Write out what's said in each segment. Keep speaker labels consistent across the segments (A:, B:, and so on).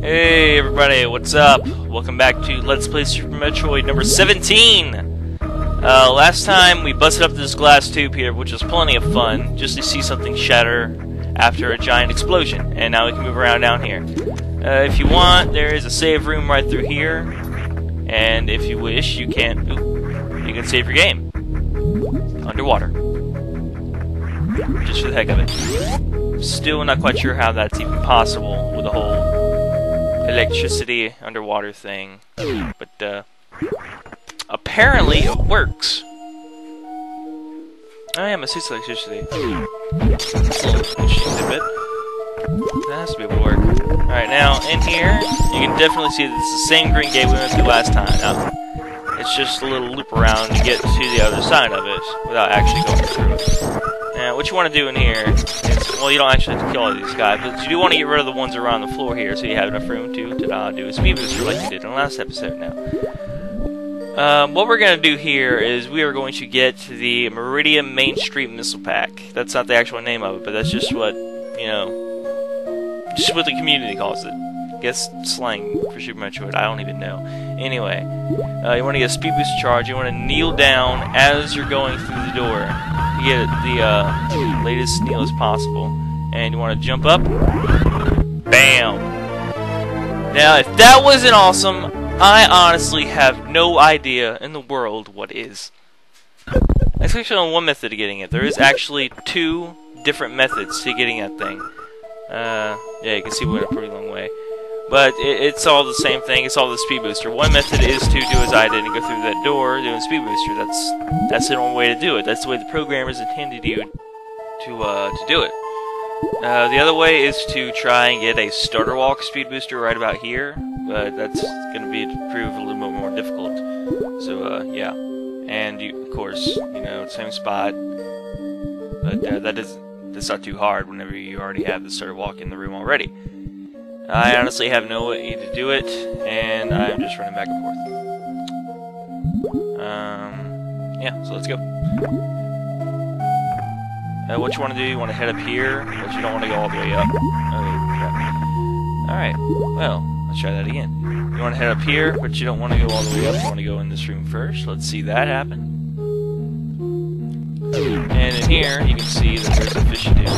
A: Hey everybody, what's up? Welcome back to Let's Play Super Metroid number 17! Last time we busted up this glass tube here, which was plenty of fun, just to see something shatter after a giant explosion. And now we can move around down here. If you want, there is a save room right through here. And if you wish, you can save your game. Underwater. Just for the heck of it. Still not quite sure how that's even possible with the whole electricity underwater thing, but apparently it works. Oh yeah, my suit's electricity. That's a little interesting tidbit. That has to be able to work. Alright, now in here you can definitely see that it's the same green gate we went through last time. Now, it's just a little loop around to get to the other side of it without actually going through it. Now, what you want to do in here is, well, you don't actually have to kill all these guys, but you do want to get rid of the ones around the floor here, so you have enough room to do a speed booster like you did in the last episode now. What we're going to do here is we are going to get the Maridia Main Street Missile Pack. That's not the actual name of it, but that's just what, you know, just what the community calls it. I guess slang for Super Metroid, I don't even know. Anyway, you want to get a speed boost charge, you want to kneel down as you're going through the door. You get the latest kneel as possible, and you want to jump up. Bam! Now, if that wasn't awesome, I honestly have no idea in the world what is. That's actually only one method of getting it. There is actually two different methods to getting that thing. Yeah, you can see we went a pretty long way. But it's all the same thing. It's all the speed booster. One method is to do as I did and go through that door doing speed booster. That's the only way to do it. That's the way the programmers intended you to do it. The other way is to try and get a starter walk speed booster right about here, but that's going to prove a little bit more difficult. So yeah, and of course, you know, same spot, but that's not too hard whenever you already have the starter walk in the room already. I honestly have no way to do it, and I'm just running back and forth. Yeah, so let's go. What you want to do, you want to head up here, but you don't want to go all the way up. Oh, crap. Alright, well, let's try that again. You want to head up here, but you don't want to go all the way up. You want to go in this room first. Let's see that happen. And in here, you can see that there's a fishy dude.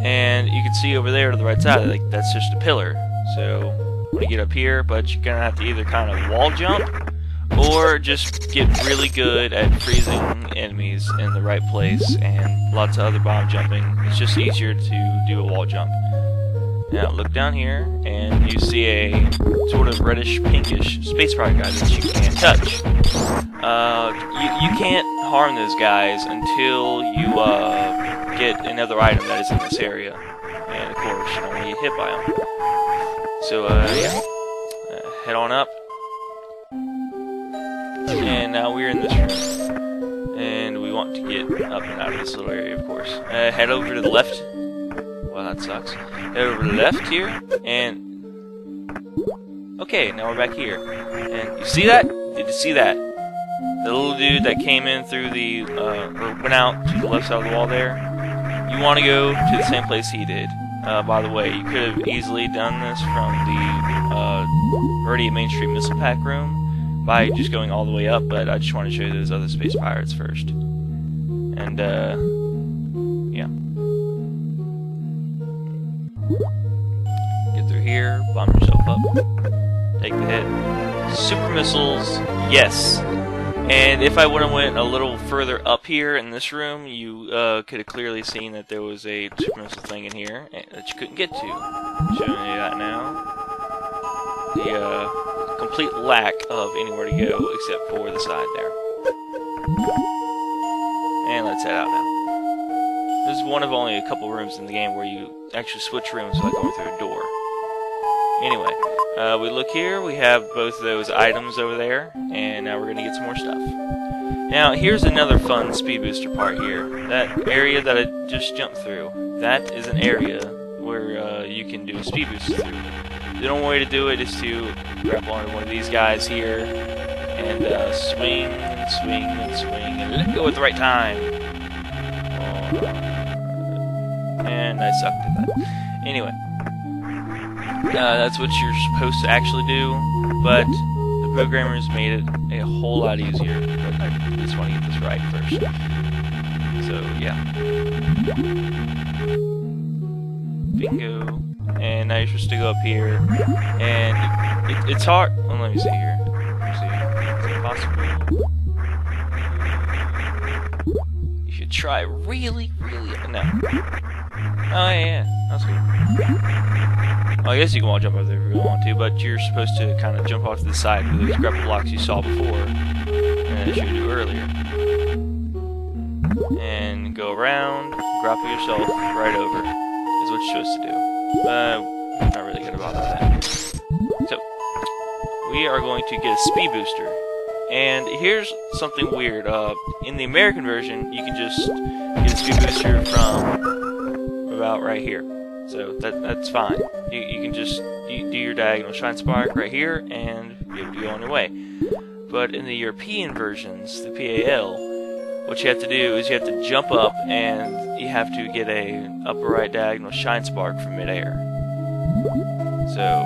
A: And you can see over there to the right side, like that's just a pillar. So when you get up here, but you're gonna have to either kind of wall jump or just get really good at freezing enemies in the right place and lots of other bomb jumping. It's just easier to do a wall jump. Now look down here and you see a sort of reddish pinkish space pirate guy that you can't touch. You can't harm those guys until you get another item that is in this area, and of course you don't want to get hit by them. So yeah, head on up, and now we're in this room, and we want to get up and out of this little area, of course. Head over to the left. Well, that sucks. Head over to the left here, and okay, now we're back here. And you see that? Did you see that? The little dude that came in through the or went out to the left side of the wall there. You want to go to the same place he did. By the way, you could have easily done this from the Maridia Main Street Missile Pack room by just going all the way up, but I just want to show you those other space pirates first. And, yeah. Get through here, bomb yourself up, take the hit. Super missiles, yes. And if I would have went a little further up here in this room, you could have clearly seen that there was a super missile thing in here that you couldn't get to. Showing you that now. The complete lack of anywhere to go except for the side there. And let's head out now. This is one of only a couple rooms in the game where you actually switch rooms without going through a door. Anyway, we look here, we have both of those items over there, and now we're going to get some more stuff. Now, here's another fun speed booster part here. That area that I just jumped through, that is an area where you can do a speed booster through. The only way to do it is to grab onto one of these guys here, and swing, and swing, and swing, and let go at the right time. And I sucked at that. Anyway. That's what you're supposed to actually do, but the programmers made it a whole lot easier. But I just want to get this right first. So, yeah. Bingo. And now you're supposed to go up here, and it's hard. Well, let me see here. Let me see. Is it possible? You should try really. No. Oh yeah, that's good. Well, I guess you can all jump up there if you want to, but you're supposed to kind of jump off to the side with those grapple blocks you saw before, and you do earlier. And go around, grapple yourself right over. Is what you're supposed to do. Not really gonna bother with that. So, we are going to get a speed booster. And here's something weird. In the American version, you can just get a speed booster from about right here. So that's fine. You can just do your diagonal shine spark right here, and you'll be able to go on your way. But in the European versions, the PAL, what you have to do is you have to jump up, and you have to get a upper right diagonal shine spark from midair. So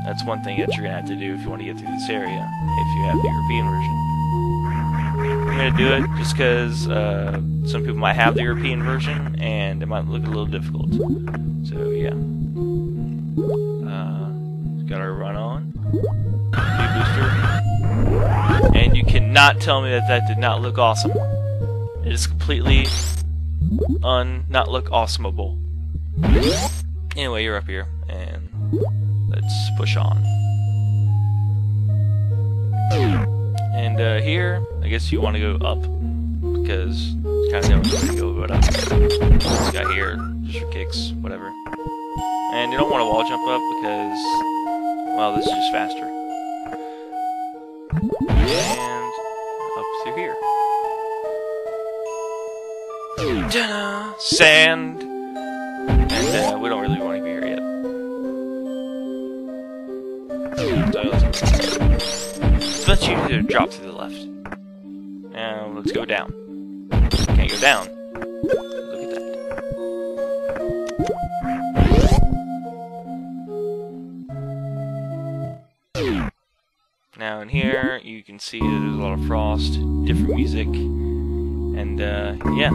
A: that's one thing that you're gonna have to do if you want to get through this area, if you have the European version. I'm gonna do it just because some people might have the European version, and it might look a little difficult. So yeah, got our run on, speed booster, and you cannot tell me that did not look awesome. It is completely not look awesomeable. Anyway, you're up here, and let's push on. And here, I guess you want to go up, because it's kind of knowing where to go, but up. This guy here, just for kicks, whatever. And you don't want to wall jump up, because, well, this is just faster. And up through here. Ta-da! Sand! And we don't really want to be here yet. So let's use it to drop to the left. Now let's go down. Can't go down. Look at that. Now in here you can see that there's a lot of frost, different music, and yeah.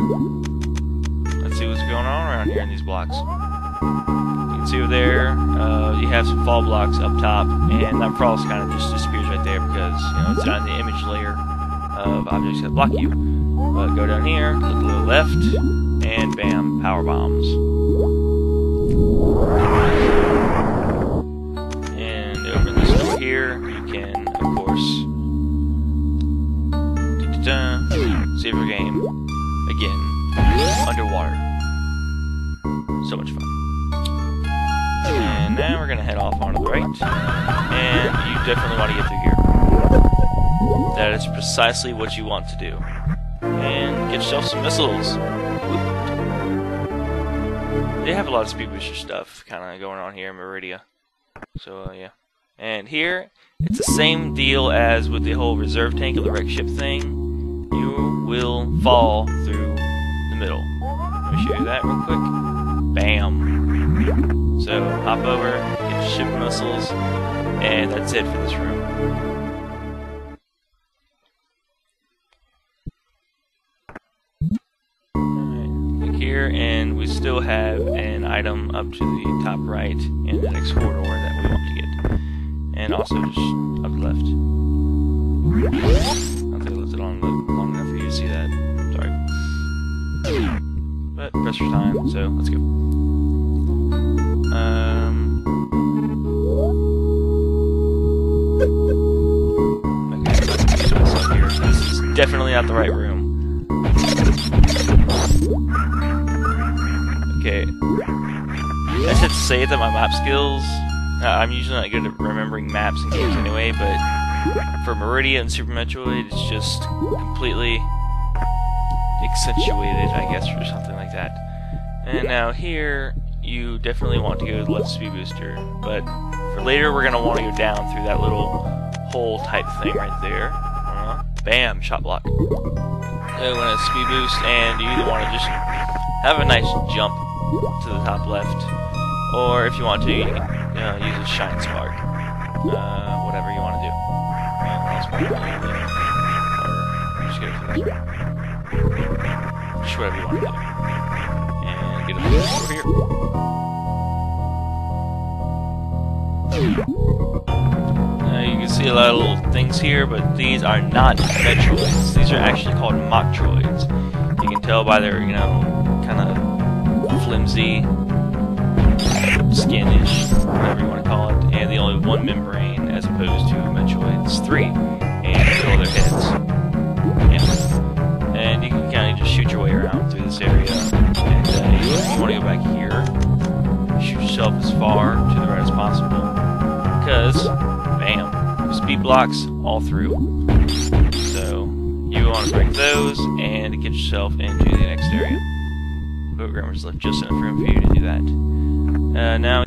A: Let's see what's going on around here in these blocks. You can see over there, you have some fall blocks up top, and that frost kind of just disappears right there because, you know, it's not in the image layer of objects that block you. But go down here, look a little left, and bam, power bombs. And over in this door here, you can, of course, save your game again underwater. So much fun. And now we're gonna head off onto the right, and you definitely want to get through here. That is precisely what you want to do. And get yourself some missiles. Whoop. They have a lot of speed booster stuff kind of going on here in Maridia. So yeah. And here, it's the same deal as with the whole reserve tank of the wreck ship thing. You will fall through the middle. Let me show you that real quick. Bam. So hop over, get your ship missiles, and that's it for this room. Alright, click here, and we still have an item up to the top right in the next corridor that we want to get. And also just up the left. I don't think I left it on long enough for you to see that. Sorry. But press for time, so let's go. Okay, here. This is definitely not the right room. Okay. I should say that my map skills, I'm usually not good at remembering maps in games anyway, but for Maridia and Super Metroid, it's just completely accentuated, I guess, or something like that. And now here, you definitely want to go to the left speed booster, but for later we're going to want to go down through that little hole type thing right there. Bam, shot block. So you want to speed boost, and you either want to just have a nice jump to the top left, Or if you want to, you can use a shine spark. Whatever you want to do. That's what you want to do. Or just get it from this way. Just whatever you want to do. And get it over here. You can see a lot of little things here, but these are not Metroids. These are actually called Mocktroids. You can tell by their, kind of flimsy, skinish, whatever you want to call it, and they only have one membrane as opposed to Metroid's 3, and fill their heads. Yeah. And you can kind of just shoot your way around through this area, and if you want to go back here, shoot yourself as far to the right as possible, because, bam, speed blocks all through. So, you want to break those, and get yourself into the next area. Programmer's left just enough room for you to do that. Now